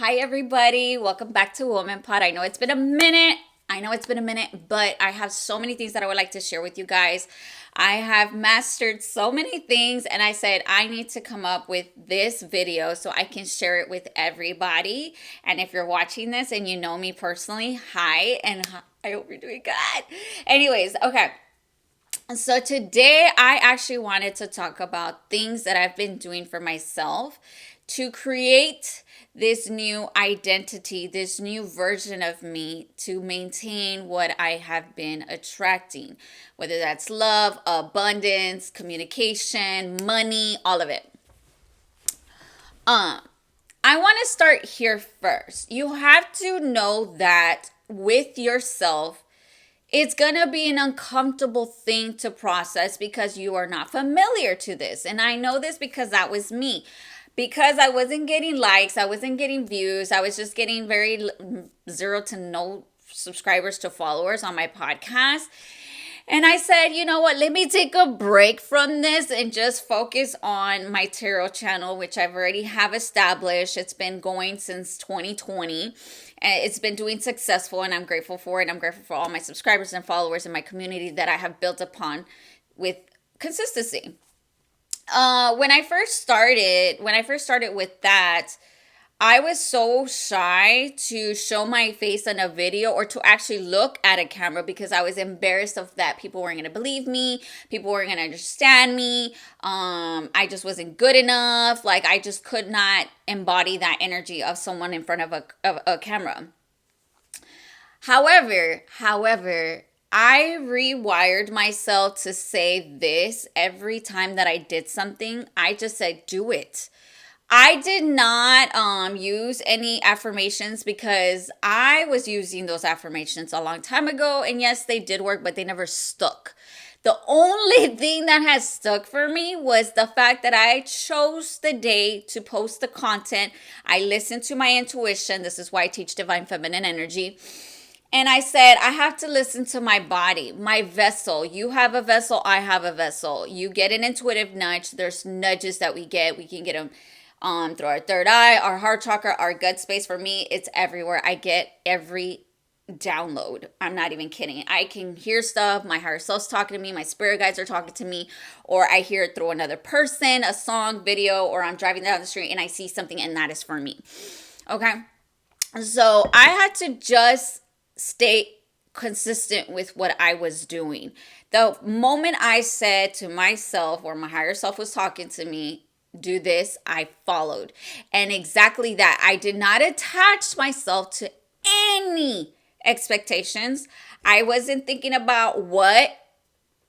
Hi, everybody. Welcome back to Woman Pod. I know it's been a minute. But I have so many things that I would like to share with you guys. I have mastered so many things, and I said I need to come up with this video so I can share it with everybody. And if you're watching this and you know me personally, hi, and I hope you're doing good. Anyways, okay. So today I actually wanted to talk about things that I've been doing for myself to create this new identity, this new version of me to maintain what I have been attracting, whether that's love, abundance, communication, money, all of it. I want to start here first. You have to know that with yourself, it's going to be an uncomfortable thing to process because you are not familiar to this. And I know this because that was me. Because I wasn't getting likes, I wasn't getting views, I was just getting very zero to no subscribers to followers on my podcast. And I said, you know what, let me take a break from this and just focus on my tarot channel, which I've already have established. It's been going since 2020 and it's been doing successful, and I'm grateful for it. I'm grateful for all my subscribers and followers in my community that I have built upon with consistency. When I first started with that, I was so shy to show my face in a video or to actually look at a camera because I was embarrassed of that. People weren't going to believe me. People weren't going to understand me. I just wasn't good enough. Like, I just could not embody that energy of someone in front of a camera. However, I rewired myself to say this every time that I did something. I just said, do it. I did not use any affirmations because I was using those affirmations a long time ago. And yes, they did work, but they never stuck. The only thing that has stuck for me was the fact that I chose the day to post the content. I listened to my intuition. This is why I teach divine feminine energy. And I said, I have to listen to my body, my vessel. You have a vessel, I have a vessel. You get an intuitive nudge. There's nudges that we get. We can get them through our third eye, our heart chakra, our gut space. For me, it's everywhere. I get every download. I'm not even kidding. I can hear stuff. My higher self's talking to me. My spirit guides are talking to me. Or I hear it through another person, a song, video, or I'm driving down the street and I see something and that is for me. Okay. So I had to just stay consistent with what I was doing. The moment I said to myself, or my higher self was talking to me, do this, I followed. And exactly that. I did not attach myself to any expectations. I wasn't thinking about what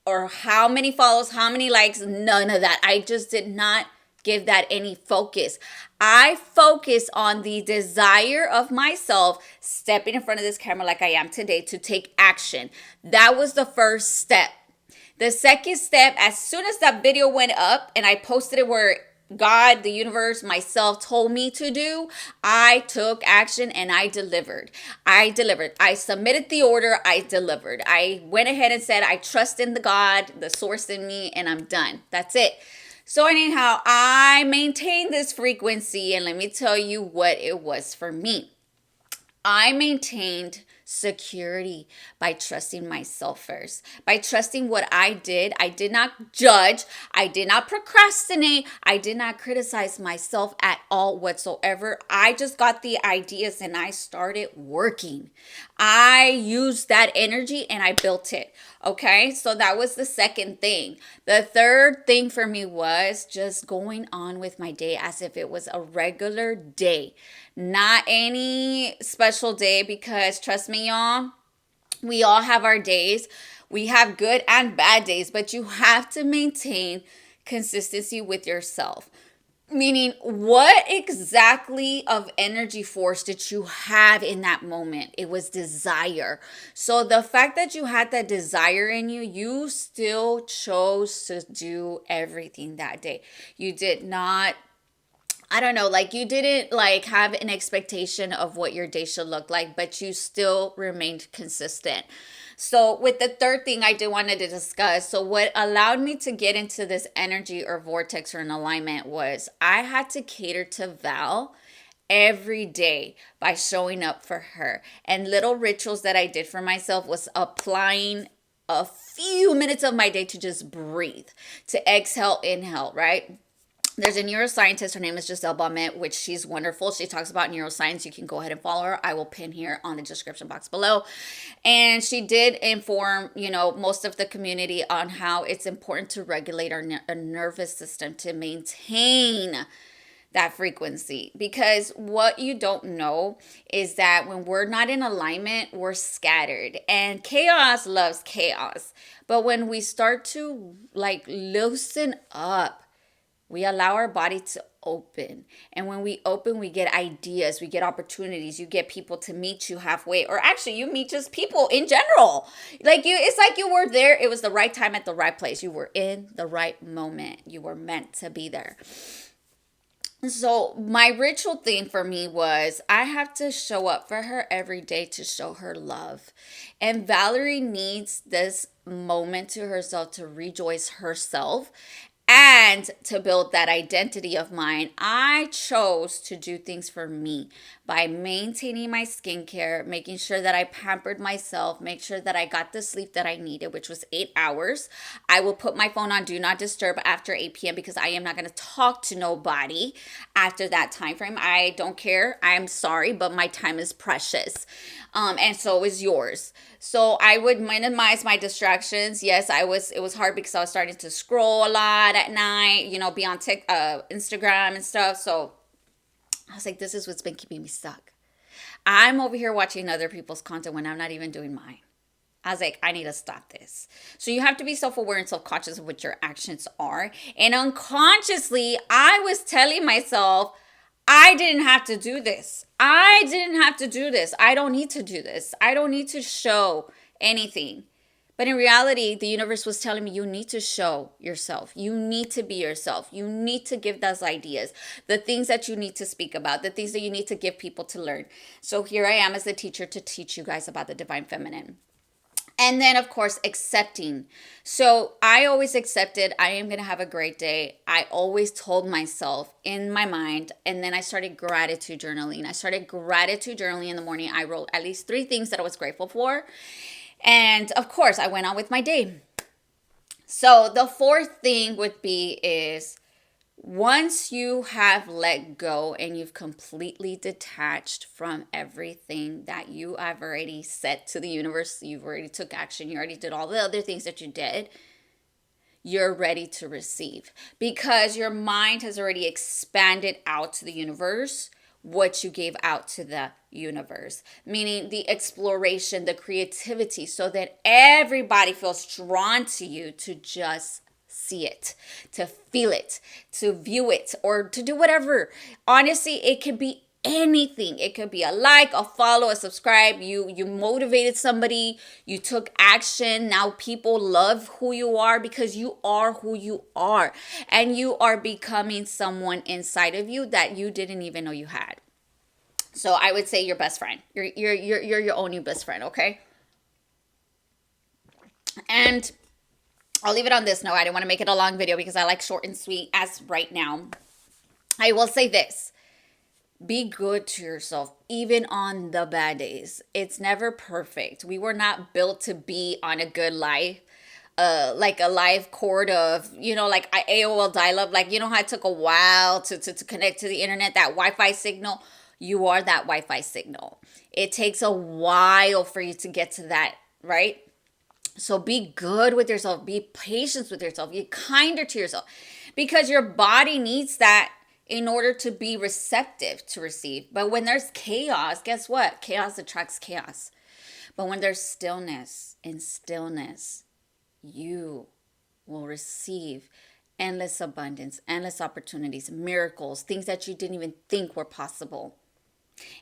or how many follows, how many likes, none of that. I just did not give that any focus. I focus on the desire of myself stepping in front of this camera like I am today to take action. That was the first step. The second step, as soon as that video went up and I posted it where God, the universe, myself told me to do, I took action and I delivered. I submitted the order. I delivered. I went ahead and said, I trust in the God, the source in me, and I'm done. That's it. So anyhow, I maintained this frequency, and let me tell you what it was for me. I maintained security by trusting myself first, by trusting what I did. I did not judge. I did not procrastinate. I did not criticize myself at all whatsoever. I just got the ideas and I started working. I used that energy and I built it. Okay, so that was the second thing. The third thing for me was just going on with my day as if it was a regular day, not any special day, because trust me, y'all, we all have our days. We have good and bad days, but you have to maintain consistency with yourself. Meaning, what exactly of energy force did you have in that moment? It was desire. So the fact that you had that desire in you, you still chose to do everything that day. You did not, I don't know, like you didn't like have an expectation of what your day should look like, but you still remained consistent. So with the third thing I did wanted to discuss, so what allowed me to get into this energy or vortex or an alignment was I had to cater to Val every day by showing up for her. And little rituals that I did for myself was applying a few minutes of my day to just breathe, to exhale, inhale, right? There's a neuroscientist. Her name is Giselle Baumet, which she's wonderful. She talks about neuroscience. You can go ahead and follow her. I will pin here on the description box below. And she did inform, most of the community on how it's important to regulate our nervous system to maintain that frequency, because what you don't know is that when we're not in alignment, we're scattered, and chaos loves chaos. But when we start to loosen up, we allow our body to open. And when we open, we get ideas, we get opportunities, you get people to meet you halfway, or actually you meet just people in general. It's like you were there. It was the right time at the right place. You were in the right moment. You were meant to be there. So my ritual thing for me was I have to show up for her every day to show her love. And Valerie needs this moment to herself to rejoice herself and to build that identity of mine. I chose to do things for me by maintaining my skincare, making sure that I pampered myself, make sure that I got the sleep that I needed, which was 8 hours. I will put my phone on do not disturb after 8 p.m. because I am not going to talk to nobody after that time frame. I don't care. I'm sorry, but my time is precious. And so is yours. So I would minimize my distractions. Yes, it was hard because I was starting to scroll a lot at night, be on Instagram and stuff. So I was like, this is what's been keeping me stuck. I'm over here watching other people's content when I'm not even doing mine. I was like, I need to stop this. So you have to be self-aware and self-conscious of what your actions are. And unconsciously, I was telling myself, I didn't have to do this. I didn't have to do this. I don't need to do this. I don't need to show anything. But in reality, the universe was telling me you need to show yourself. You need to be yourself. You need to give those ideas, the things that you need to speak about, the things that you need to give people to learn. So here I am as a teacher to teach you guys about the divine feminine. And then, of course, accepting. So I always accepted I am going to have a great day. I always told myself in my mind. And then I started gratitude journaling. In the morning. I wrote at least 3 things that I was grateful for. And of course, I went on with my day. So the 4th thing would be is once you have let go and you've completely detached from everything that you have already said to the universe, you've already took action, you already did all the other things that you did, you're ready to receive because your mind has already expanded out to the universe what you gave out to the universe, meaning the exploration, the creativity, so that everybody feels drawn to you to just see it, to feel it, to view it, or to do whatever. Honestly, it could be anything. It could be a like, a follow, a subscribe. You motivated somebody, you took action. Now people love who you are because you are who you are, and you are becoming someone inside of you that you didn't even know you had. So I would say your best friend. You're your own new best friend, okay? And I'll leave it on this note. I didn't want to make it a long video because I like short and sweet as right now. I will say this. Be good to yourself, even on the bad days. It's never perfect. We were not built to be on a good life. Like a live cord of, like AOL dial-up. Like, how it took a while to connect to the internet, that Wi-Fi signal. You are that Wi-Fi signal. It takes a while for you to get to that, right? So be good with yourself. Be patient with yourself. Be kinder to yourself because your body needs that in order to be receptive to receive. But when there's chaos, guess what? Chaos attracts chaos. But when there's stillness, you will receive endless abundance, endless opportunities, miracles, things that you didn't even think were possible.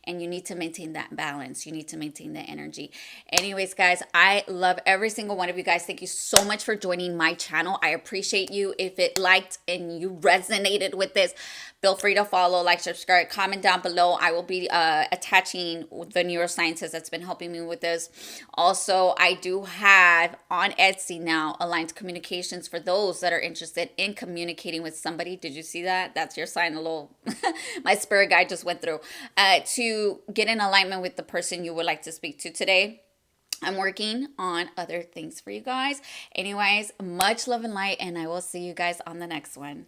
And you need to maintain that balance. You need to maintain the energy. Anyways, guys, I love every single one of you guys. Thank you so much for joining my channel. I appreciate you. If it liked and you resonated with this, feel free to follow, like, subscribe, comment down below. I will be attaching the neuroscientist that's been helping me with this. Also, I do have on Etsy now aligned communications for those that are interested in communicating with somebody. Did you see that? That's your sign. A little, my spirit guide just went through. To get in alignment with the person you would like to speak to today. I'm working on other things for you guys. Anyways, much love and light, and I will see you guys on the next one.